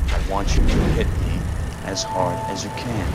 I want you to hit me as hard as you can.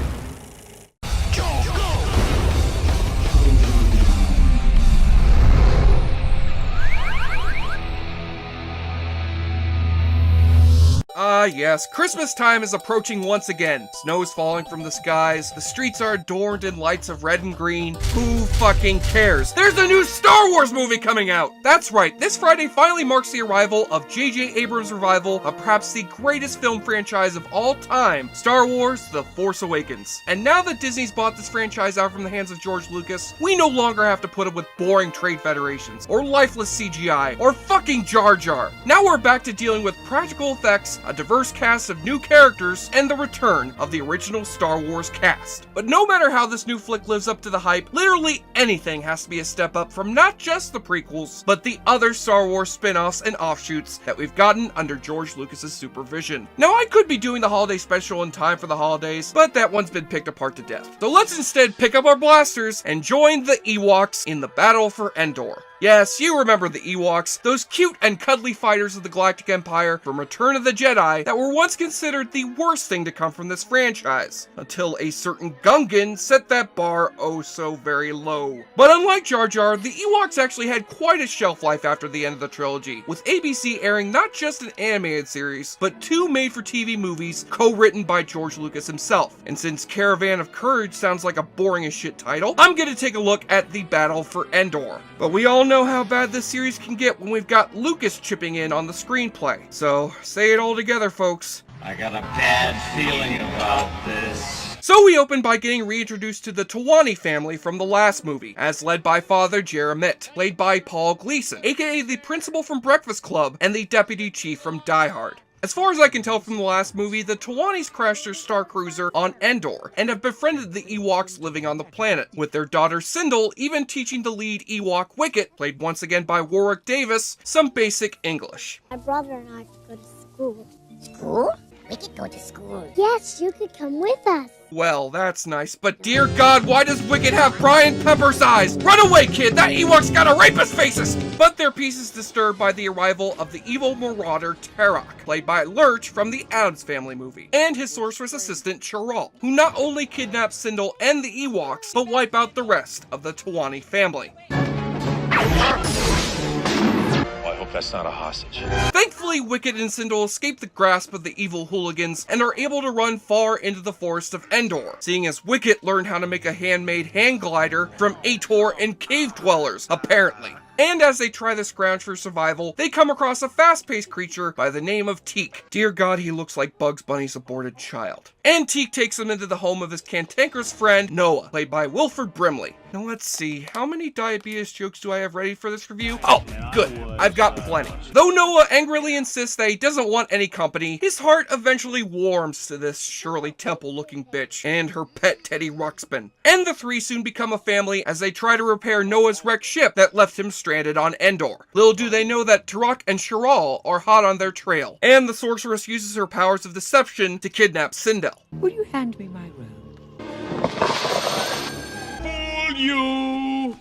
Yes, Christmas time is approaching once again. Snow is falling from the skies, the streets are adorned in lights of red and green. Who fucking cares? There's a new Star Wars movie coming out! That's right, this Friday finally marks the arrival of J.J. Abrams' revival of perhaps the greatest film franchise of all time, Star Wars: The Force Awakens. And now that Disney's bought this franchise out from the hands of George Lucas, we no longer have to put up with boring trade federations, or lifeless CGI, or fucking Jar Jar. Now we're back to dealing with practical effects, a diverse cast of new characters, and the return of the original Star Wars cast. But no matter how this new flick lives up to the hype, literally anything has to be a step up from not just the prequels, but the other Star Wars spin-offs and offshoots that we've gotten under George Lucas's supervision. Now I could be doing the holiday special in time for the holidays, but that one's been picked apart to death. So let's instead pick up our blasters and join the Ewoks in the battle for Endor. Yes, you remember the Ewoks, those cute and cuddly fighters of the Galactic Empire from Return of the Jedi that were once considered the worst thing to come from this franchise, until a certain Gungan set that bar oh so very low. But unlike Jar Jar, the Ewoks actually had quite a shelf life after the end of the trilogy, with ABC airing not just an animated series, but 2 made-for-TV movies co-written by George Lucas himself. And since Caravan of Courage sounds like a boring as shit title, I'm gonna take a look at the battle for Endor. But we all know how bad this series can get when we've got Lucas chipping in on the screenplay. So, say it all together, folks. I got a bad feeling about this. So we open by getting reintroduced to the Tawani family from the last movie, as led by Father Jeremitt, played by Paul Gleason, aka the principal from Breakfast Club and the deputy chief from Die Hard. As far as I can tell from the last movie, the Tawanis crashed their Star Cruiser on Endor and have befriended the Ewoks living on the planet, with their daughter Sindel even teaching the lead Ewok Wicket, played once again by Warwick Davis, some basic English. My brother and I could go to school. School? We could go to school. Yes, you could come with us. Well, that's nice, but dear God, why does Wicket have Brian Pepper's eyes? Run away, kid! That Ewok's got a rapist faces! But their peace is disturbed by the arrival of the evil marauder Terok, played by Lurch from the Addams Family movie, and his sorceress assistant Chiral, who not only kidnap Sindel and the Ewoks, but wipe out the rest of the Tawani family. I hope that's not a hostage. Thankfully, Wicket and Sindel escape the grasp of the evil hooligans and are able to run far into the forest of Endor, seeing as Wicket learned how to make a handmade hand glider from Ator and cave dwellers, apparently. And as they try to scrounge for survival, they come across a fast-paced creature by the name of Teek. Dear God, he looks like Bugs Bunny's aborted child. And Teek takes them into the home of his cantankerous friend, Noah, played by Wilford Brimley. Now let's see, how many diabetes jokes do I have ready for this review? Oh, good, I've got plenty. Though Noah angrily insists that he doesn't want any company, his heart eventually warms to this Shirley Temple-looking bitch and her pet Teddy Ruxpin. And the three soon become a family as they try to repair Noah's wrecked ship that left him stranded on Endor. Little do they know that Terok and Chiral are hot on their trail, and the sorceress uses her powers of deception to kidnap Sindel. Will you hand me my robe?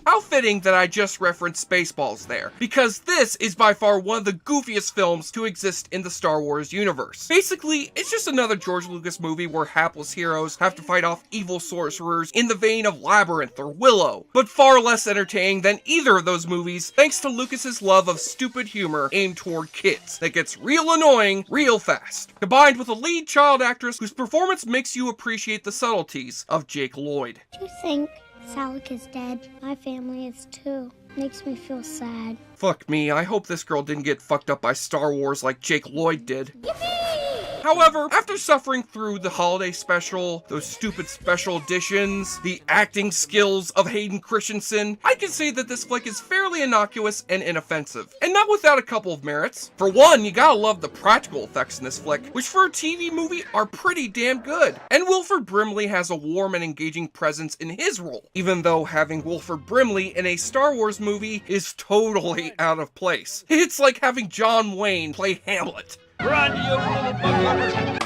How fitting that I just referenced Spaceballs there, because this is by far one of the goofiest films to exist in the Star Wars universe. Basically, it's just another George Lucas movie where hapless heroes have to fight off evil sorcerers in the vein of Labyrinth or Willow, but far less entertaining than either of those movies thanks to Lucas's love of stupid humor aimed toward kids that gets real annoying real fast, combined with a lead child actress whose performance makes you appreciate the subtleties of Jake Lloyd. Do you think Salak is dead? My family is too. Makes me feel sad. Fuck me, I hope this girl didn't get fucked up by Star Wars like Jake Lloyd did. However, after suffering through the holiday special, those stupid special editions, the acting skills of Hayden Christensen, I can say that this flick is fairly innocuous and inoffensive, and not without a couple of merits. For one, you gotta love the practical effects in this flick, which for a TV movie are pretty damn good. And Wilford Brimley has a warm and engaging presence in his role, even though having Wilford Brimley in a Star Wars movie is totally out of place. It's like having John Wayne play Hamlet. Run, you little bugger!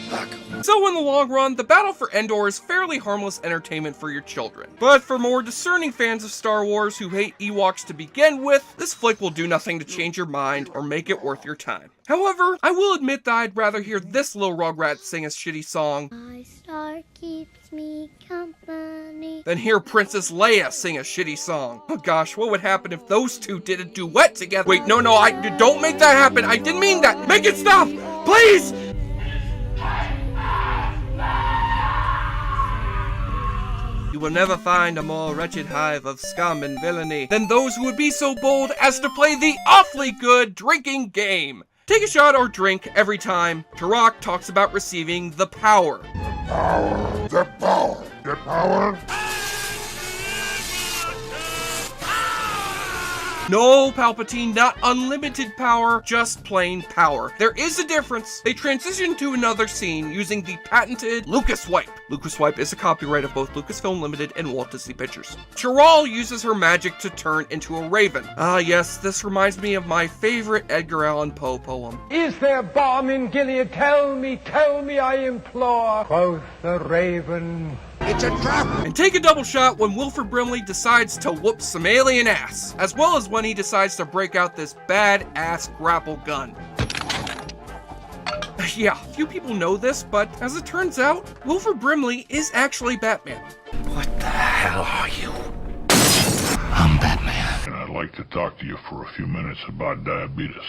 Fuck. So in the long run, the Battle for Endor is fairly harmless entertainment for your children. But for more discerning fans of Star Wars who hate Ewoks to begin with, this flick will do nothing to change your mind or make it worth your time. However, I will admit that I'd rather hear this little Rugrat sing a shitty song My star keeps me company. than hear Princess Leia sing a shitty song. Oh gosh, what would happen if those two did a duet together? Wait, no, don't make that happen. I didn't mean that. Make it stop, please! You will never find a more wretched hive of scum and villainy than those who would be so bold as to play the awfully good drinking game. Take a shot or drink every time Turok talks about receiving the power. The power. No, Palpatine, not unlimited power, just plain power. There is a difference. They transition to another scene using the patented Lucas Wipe. Lucas Wipe is a copyright of both Lucasfilm Limited and Walt Disney Pictures. Chiral uses her magic to turn into a raven. Ah yes, this reminds me of my favorite Edgar Allan Poe poem. Is there balm in Gilead? Tell me, I implore. Quoth the raven. It's a trap. And take a double shot when Wilford Brimley decides to whoop some alien ass, as well as when he decides to break out this badass grapple gun. Yeah, few people know this, but as it turns out, Wilford Brimley is actually Batman. What the hell are you? I'm Batman. And I'd like to talk to you for a few minutes about diabetes.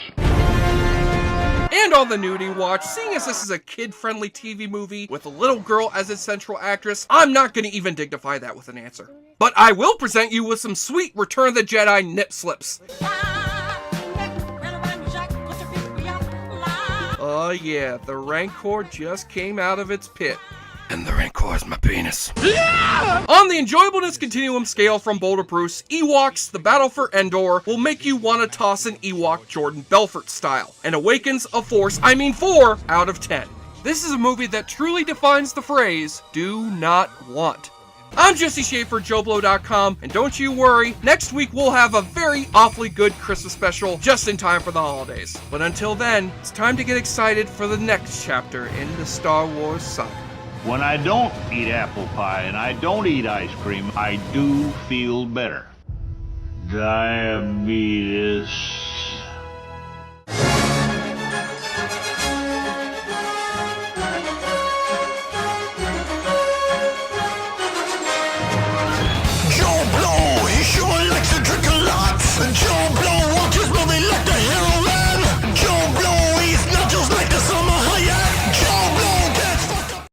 And on the Nudie Watch, seeing as this is a kid-friendly TV movie with a little girl as its central actress, I'm not gonna even dignify that with an answer. But I will present you with some sweet Return of the Jedi nip slips. Oh yeah, the Rancor just came out of its pit. And the Rancor is my penis. Yeah! On the enjoyableness continuum scale from Boulder Bruce, Ewoks, The Battle for Endor will make you want to toss an Ewok Jordan Belfort style, and awakens a 4 out of 10. This is a movie that truly defines the phrase, do not want. I'm Jesse Schaefer, JoBlo.com, and don't you worry, next week we'll have a very awfully good Christmas special just in time for the holidays. But until then, it's time to get excited for the next chapter in the Star Wars saga. When I don't eat apple pie and I don't eat ice cream, I do feel better. Diabetes.